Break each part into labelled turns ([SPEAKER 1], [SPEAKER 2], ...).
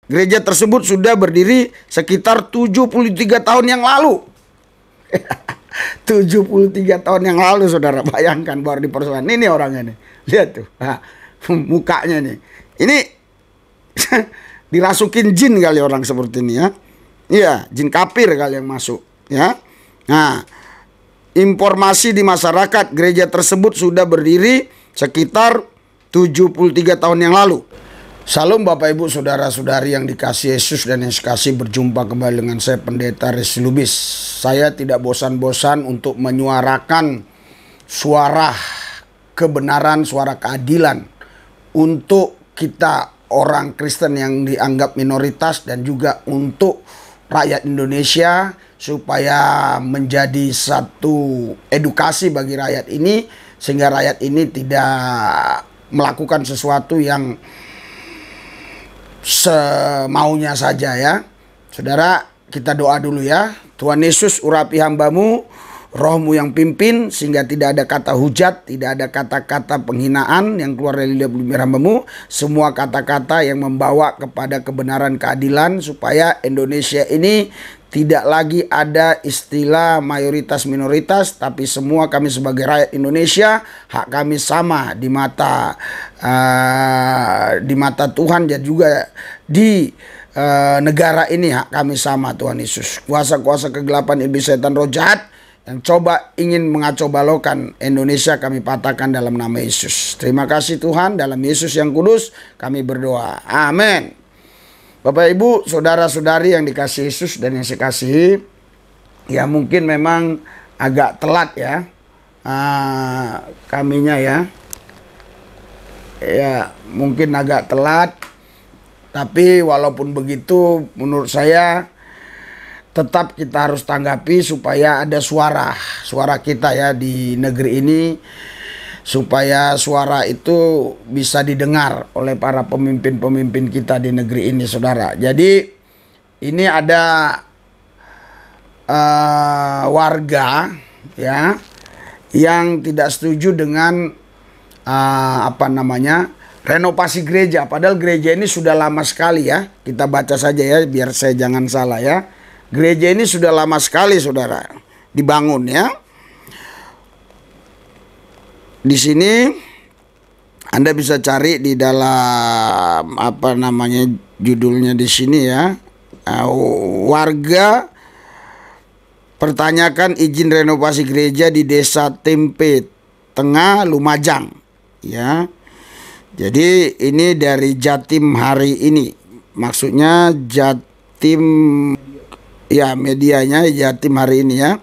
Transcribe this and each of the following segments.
[SPEAKER 1] Gereja tersebut sudah berdiri sekitar 73 tahun yang lalu. 73 tahun yang lalu, saudara. Bayangkan baru di persoalan. Ini orangnya nih. Lihat tuh. Nah, mukanya nih. Ini dirasukin jin kali orang seperti ini ya. Iya, jin kafir kali yang masuk ya. Nah, informasi di masyarakat, gereja tersebut sudah berdiri sekitar 73 tahun yang lalu. Salam Bapak Ibu Saudara-saudari yang dikasihi Yesus dan yang sekasih, berjumpa kembali dengan saya Pendeta Resi Lubis. Saya tidak bosan-bosan untuk menyuarakan suara kebenaran, suara keadilan untuk kita orang Kristen yang dianggap minoritas dan juga untuk rakyat Indonesia, supaya menjadi satu edukasi bagi rakyat ini, sehingga rakyat ini tidak melakukan sesuatu yang semaunya saja ya. Saudara, kita doa dulu ya. Tuhan Yesus, urapi hambamu, rohmu yang pimpin, sehingga tidak ada kata hujat, tidak ada kata-kata penghinaan yang keluar dari lidah bibir hambamu. Semua kata-kata yang membawa kepada kebenaran, keadilan, supaya Indonesia ini tidak lagi ada istilah mayoritas minoritas, tapi semua kami sebagai rakyat Indonesia, hak kami sama di mata Tuhan, dan juga di negara ini hak kami sama. Tuhan Yesus, kuasa-kuasa kegelapan, iblis, setan, roh jahat yang coba ingin mengacau balaukan Indonesia, kami patahkan dalam nama Yesus. Terima kasih Tuhan, dalam Yesus yang kudus kami berdoa. Amin. Bapak Ibu Saudara-saudari yang dikasihi Yesus dan yang saya kasihi, ya mungkin memang agak telat ya kaminya ya mungkin agak telat, tapi walaupun begitu menurut saya tetap kita harus tanggapi supaya ada suara kita ya di negeri ini, supaya suara itu bisa didengar oleh para pemimpin-pemimpin kita di negeri ini, saudara. Jadi ini ada warga ya yang tidak setuju dengan renovasi gereja. Padahal gereja ini sudah lama sekali ya. Kita baca saja ya biar saya jangan salah ya. Gereja ini sudah lama sekali, saudara, dibangun ya. Di sini Anda bisa cari di dalam judulnya di sini ya. Warga pertanyakan izin renovasi gereja di Desa Tempe Tengah, Lumajang ya. Jadi ini dari Jatim hari ini. Maksudnya Jatim ya, medianya Jatim hari ini ya.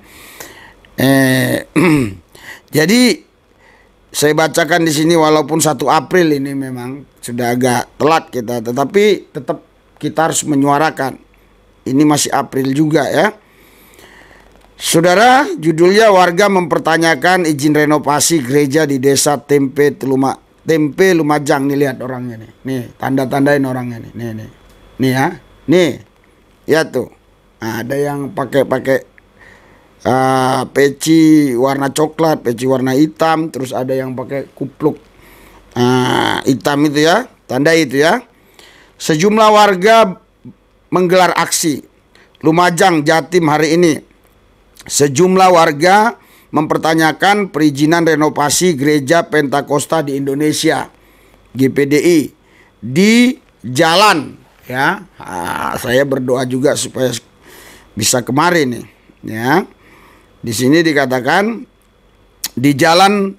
[SPEAKER 1] Jadi saya bacakan di sini, walaupun 1 April ini memang sudah agak telat kita, tetapi tetap kita harus menyuarakan. Ini masih April juga ya. Saudara, judulnya warga mempertanyakan izin renovasi gereja di Desa Tempe Lumajang. Nih lihat orangnya nih. Nih, tanda-tandain orangnya nih. Nih. Nih ya. Nih. Ya tuh. Nah, ada yang pakai peci warna coklat, peci warna hitam, terus ada yang pakai kupluk hitam itu ya, tanda itu ya. Sejumlah warga menggelar aksi Lumajang, Jatim hari ini. Sejumlah warga mempertanyakan perizinan renovasi Gereja Pentakosta di Indonesia, GPDI, di jalan ya. Saya berdoa juga supaya bisa kemarin nih ya. Di sini dikatakan di Jalan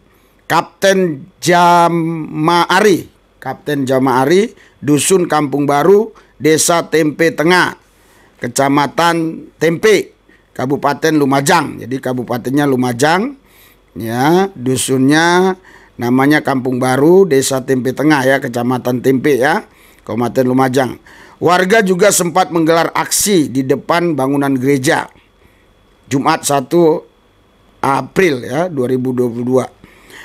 [SPEAKER 1] Kapten Jamaari, Dusun Kampung Baru, Desa Tempe Tengah, Kecamatan Tempe, Kabupaten Lumajang. Jadi kabupatennya Lumajang ya, dusunnya namanya Kampung Baru, Desa Tempe Tengah ya, Kecamatan Tempe ya, Kabupaten Lumajang. Warga juga sempat menggelar aksi di depan bangunan gereja Jumat 1 April ya 2022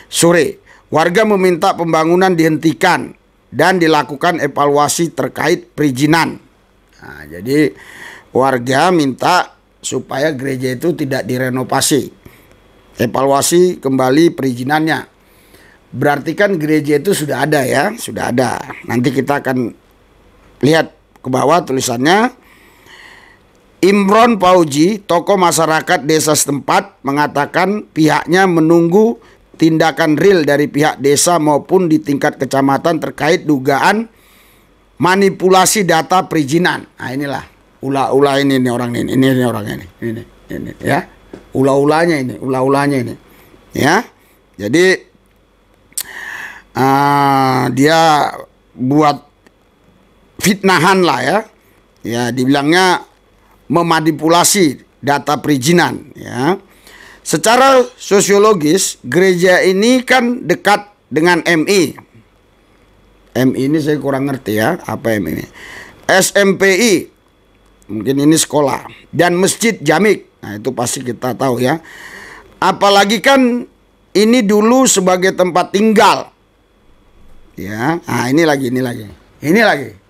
[SPEAKER 1] sore. Warga meminta pembangunan dihentikan dan dilakukan evaluasi terkait perizinan. Nah, jadi warga minta supaya gereja itu tidak direnovasi, evaluasi kembali perizinannya. Berarti kan gereja itu sudah ada ya, sudah ada. Nanti kita akan lihat ke bawah tulisannya. Imron Fauzi, tokoh masyarakat desa setempat, mengatakan pihaknya menunggu tindakan real dari pihak desa maupun di tingkat kecamatan terkait dugaan manipulasi data perizinan. Nah inilah ulah-ulah ini orang ini orang ini ya, ulah-ulahnya ini ya. Jadi dia buat fitnahan lah ya, dibilangnya memanipulasi data perizinan ya. Secara sosiologis gereja ini kan dekat dengan MI. MI ini saya kurang ngerti ya, apa MI ini. SMPI, mungkin ini sekolah, dan Masjid Jamik. Nah, itu pasti kita tahu ya. Apalagi kan ini dulu sebagai tempat tinggal. Ya. Nah, ini lagi.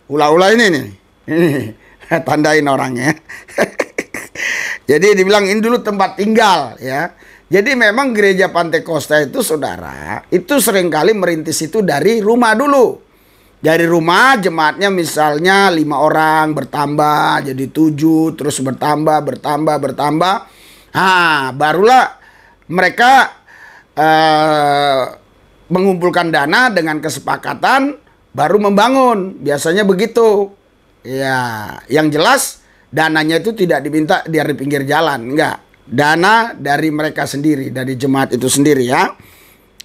[SPEAKER 1] Ulah-ulah ini nih. Ini tandain orangnya. Jadi dibilang ini dulu tempat tinggal ya. Jadi memang gereja Pantekosta itu saudara, itu seringkali merintis itu dari rumah dulu. Dari rumah jemaatnya misalnya 5 orang bertambah jadi 7, terus bertambah. Nah, barulah mereka mengumpulkan dana dengan kesepakatan baru membangun. Biasanya begitu. Ya, yang jelas dananya itu tidak diminta dari pinggir jalan, enggak. Dana dari mereka sendiri, dari jemaat itu sendiri ya.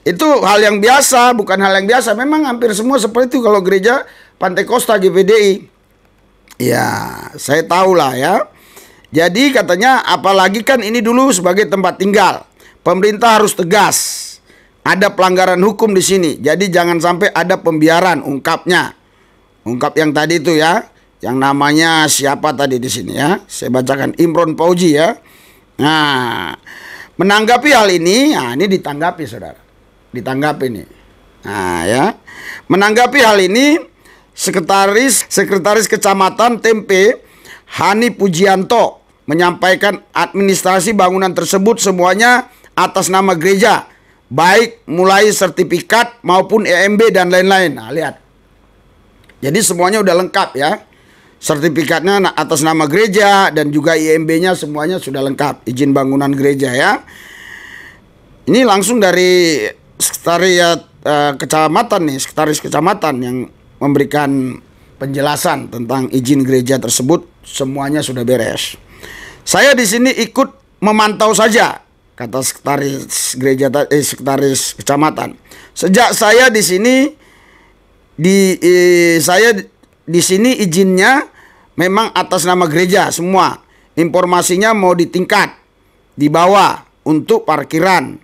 [SPEAKER 1] Itu hal yang biasa, bukan hal yang biasa. Memang hampir semua seperti itu kalau gereja Pantekosta GPDI. Ya, saya tahu lah ya. Jadi katanya apalagi kan ini dulu sebagai tempat tinggal. Pemerintah harus tegas. Ada pelanggaran hukum di sini. Jadi jangan sampai ada pembiaran, ungkapnya. Ungkap yang tadi itu ya. Yang namanya siapa tadi di sini ya? Saya bacakan, Imron Fauzi ya. Nah, menanggapi hal ini, nah ini ditanggapi saudara. Ditanggapi nih. Nah ya. Menanggapi hal ini, Sekretaris Kecamatan Tempe, Hani Pujianto, menyampaikan administrasi bangunan tersebut semuanya atas nama gereja. Baik mulai sertifikat maupun EMB dan lain-lain. Nah lihat. Jadi semuanya udah lengkap ya. Sertifikatnya atas nama gereja dan juga IMB-nya semuanya sudah lengkap, izin bangunan gereja ya. Ini langsung dari sekretariat kecamatan nih, sekretaris kecamatan yang memberikan penjelasan tentang izin gereja tersebut, semuanya sudah beres. Saya di sini ikut memantau saja, kata sekretaris kecamatan. Sejak saya di sini di sini izinnya memang atas nama gereja semua. Informasinya mau di tingkat, di bawah untuk parkiran,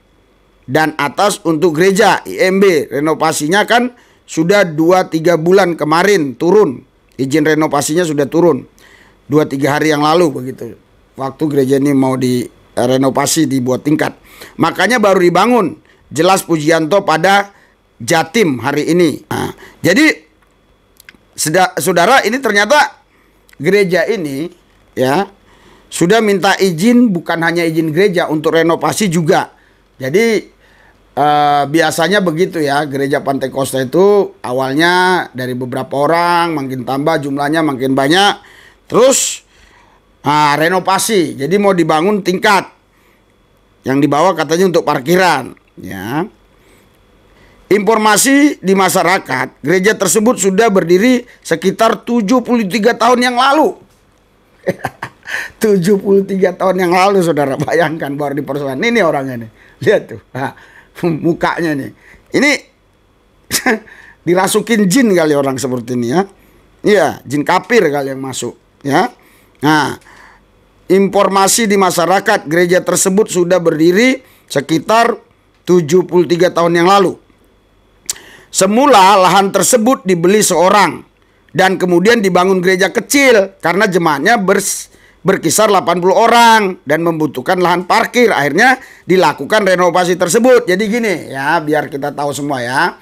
[SPEAKER 1] dan atas untuk gereja. IMB renovasinya kan sudah 2-3 bulan kemarin turun. Izin renovasinya sudah turun 2-3 hari yang lalu begitu. Waktu gereja ini mau direnovasi, dibuat tingkat. Makanya baru dibangun. Jelas Pujianto pada Jatim hari ini. Nah, jadi saudara, ini ternyata gereja ini ya sudah minta izin, bukan hanya izin gereja, untuk renovasi juga. Jadi biasanya begitu ya, gereja Pantekosta itu awalnya dari beberapa orang, makin tambah jumlahnya makin banyak, terus renovasi. Jadi mau dibangun tingkat, yang di bawah katanya untuk parkiran ya. Informasi di masyarakat, gereja tersebut sudah berdiri sekitar 73 tahun yang lalu. 73 tahun yang lalu saudara, bayangkan baru dipersoalkan. Ini orangnya nih, lihat tuh, mukanya nih. Ini dirasukin jin kali orang seperti ini ya. Iya, jin kafir kali yang masuk ya. Nah, informasi di masyarakat, gereja tersebut sudah berdiri sekitar 73 tahun yang lalu. Semula lahan tersebut dibeli seorang dan kemudian dibangun gereja kecil karena jemaatnya berkisar 80 orang dan membutuhkan lahan parkir. Akhirnya dilakukan renovasi tersebut. Jadi gini ya, biar kita tahu semua ya.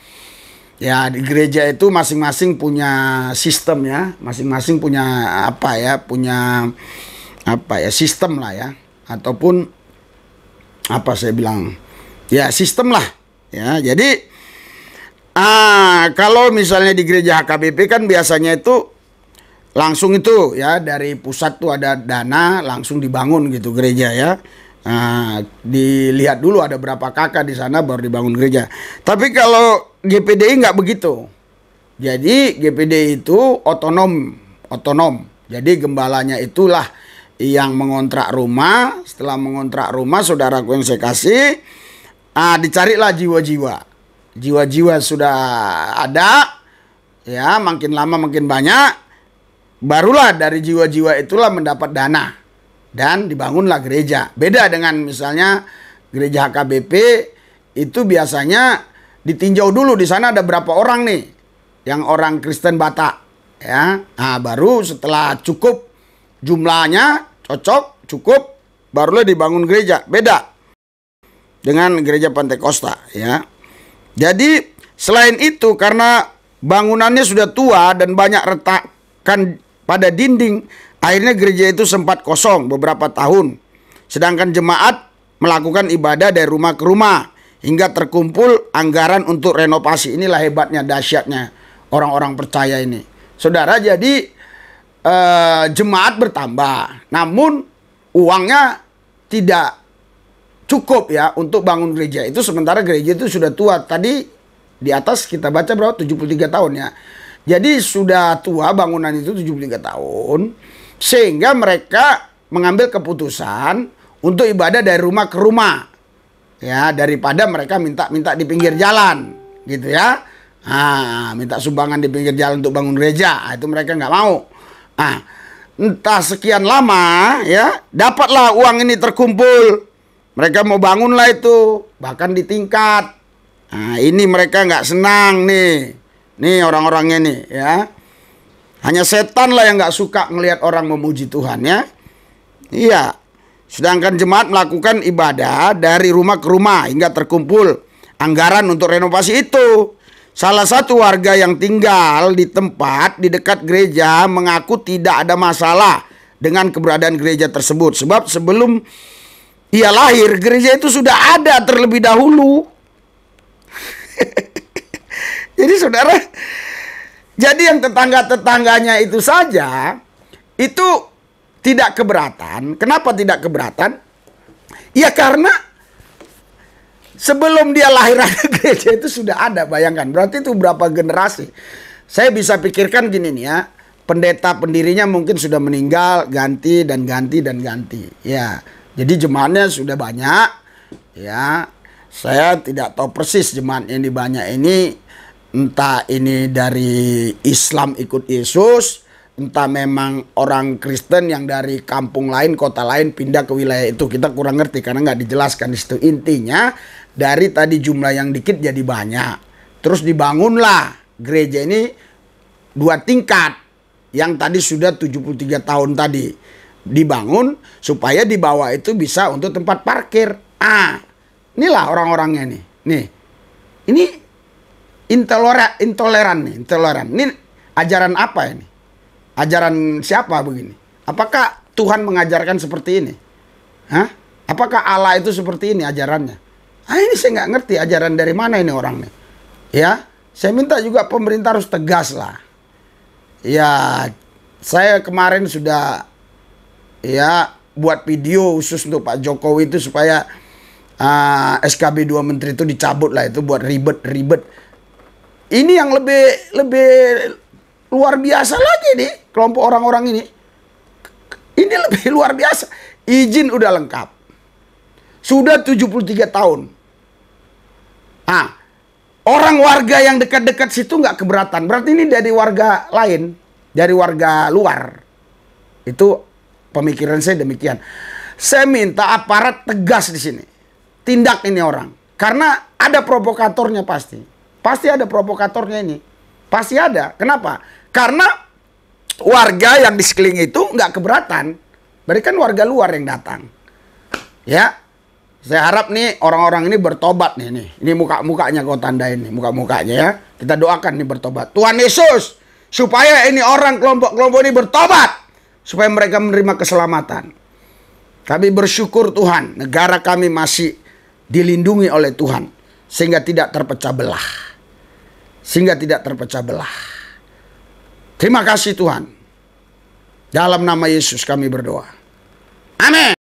[SPEAKER 1] Ya, di gereja itu masing-masing punya sistem ya, masing-masing punya sistem lah ya, ataupun apa saya bilang ya, sistem lah ya. Jadi kalau misalnya di gereja HKBP kan biasanya itu langsung itu ya dari pusat tuh ada dana langsung dibangun gitu gereja ya. Nah, dilihat dulu ada berapa kakak di sana baru dibangun gereja. Tapi kalau GPDI nggak begitu. Jadi GPDI itu otonom. Jadi gembalanya itulah yang mengontrak rumah. Setelah mengontrak rumah, saudaraku yang saya kasih, dicarilah jiwa-jiwa. Jiwa-jiwa sudah ada, ya makin lama makin banyak. Barulah dari jiwa-jiwa itulah mendapat dana dan dibangunlah gereja. Beda dengan misalnya gereja HKBP itu biasanya ditinjau dulu di sana ada berapa orang nih yang orang Kristen Batak ya. Nah, baru setelah cukup jumlahnya cocok cukup barulah dibangun gereja. Beda dengan gereja Pantekosta ya. Jadi selain itu karena bangunannya sudah tua dan banyak retakan pada dinding, akhirnya gereja itu sempat kosong beberapa tahun. Sedangkan jemaat melakukan ibadah dari rumah ke rumah hingga terkumpul anggaran untuk renovasi. Inilah hebatnya, dahsyatnya orang-orang percaya ini. Saudara, jadi jemaat bertambah, namun uangnya tidak cukup ya untuk bangun gereja itu, sementara gereja itu sudah tua. Tadi di atas kita baca berapa? 73 tahun ya. Jadi sudah tua bangunan itu 73 tahun. Sehingga mereka mengambil keputusan untuk ibadah dari rumah ke rumah. Ya, daripada mereka minta di pinggir jalan gitu ya. Minta sumbangan di pinggir jalan untuk bangun gereja. Itu mereka nggak mau. Entah sekian lama ya, dapatlah uang ini terkumpul. Mereka mau bangunlah itu, bahkan di tingkat. Ini mereka nggak senang nih orang-orangnya nih ya. Hanya setan lah yang nggak suka ngelihat orang memuji Tuhan ya. Iya. Sedangkan jemaat melakukan ibadah dari rumah ke rumah hingga terkumpul anggaran untuk renovasi itu. Salah satu warga yang tinggal di tempat di dekat gereja mengaku tidak ada masalah dengan keberadaan gereja tersebut. Sebab sebelum ia lahir, gereja itu sudah ada terlebih dahulu. Jadi saudara, jadi yang tetangga-tetangganya itu saja, itu tidak keberatan. Kenapa tidak keberatan? Ya karena sebelum dia lahir ada gereja itu sudah ada, bayangkan. Berarti itu berapa generasi. Saya bisa pikirkan gini nih ya, pendeta pendirinya mungkin sudah meninggal, ganti dan ganti dan ganti. Ya, jadi jemaatnya sudah banyak. Ya, saya tidak tahu persis jemaat ini banyak ini. Entah ini dari Islam ikut Yesus, entah memang orang Kristen yang dari kampung lain, kota lain pindah ke wilayah itu. Kita kurang ngerti karena nggak dijelaskan di situ. Intinya dari tadi jumlah yang dikit jadi banyak. Terus dibangunlah gereja ini 2 tingkat. Yang tadi sudah 73 tahun tadi dibangun supaya di bawah itu bisa untuk tempat parkir. Inilah orang-orangnya nih. Ini intoleran nih, intoleran. Ini ajaran apa ini? Ajaran siapa begini? Apakah Tuhan mengajarkan seperti ini? Apakah Allah itu seperti ini ajarannya? Ini saya nggak ngerti ajaran dari mana ini orangnya. Ya, saya minta juga pemerintah harus tegas lah. Ya, saya kemarin sudah ya buat video khusus untuk Pak Jokowi itu supaya SKB 2 menteri itu dicabut lah, itu buat ribet. Ini yang lebih luar biasa lagi nih kelompok orang-orang ini. Ini lebih luar biasa. Izin udah lengkap. Sudah 73 tahun. Orang warga yang dekat-dekat situ nggak keberatan. Berarti ini dari warga lain, dari warga luar. Itu pemikiran saya demikian. Saya minta aparat tegas di sini. Tindak ini orang. Karena ada provokatornya pasti. Pasti ada provokatornya ini. Pasti ada. Kenapa? Karena warga yang di sekeliling itu nggak keberatan. Berarti kan warga luar yang datang. Ya. Saya harap nih orang-orang ini bertobat nih. Ini muka-mukanya kau tandain nih. Muka-mukanya ya. Kita doakan nih bertobat. Tuhan Yesus. Supaya ini orang kelompok-kelompok ini bertobat. Supaya mereka menerima keselamatan. Kami bersyukur Tuhan. Negara kami masih dilindungi oleh Tuhan. Sehingga tidak terpecah belah. Terima kasih Tuhan. Dalam nama Yesus kami berdoa. Amin.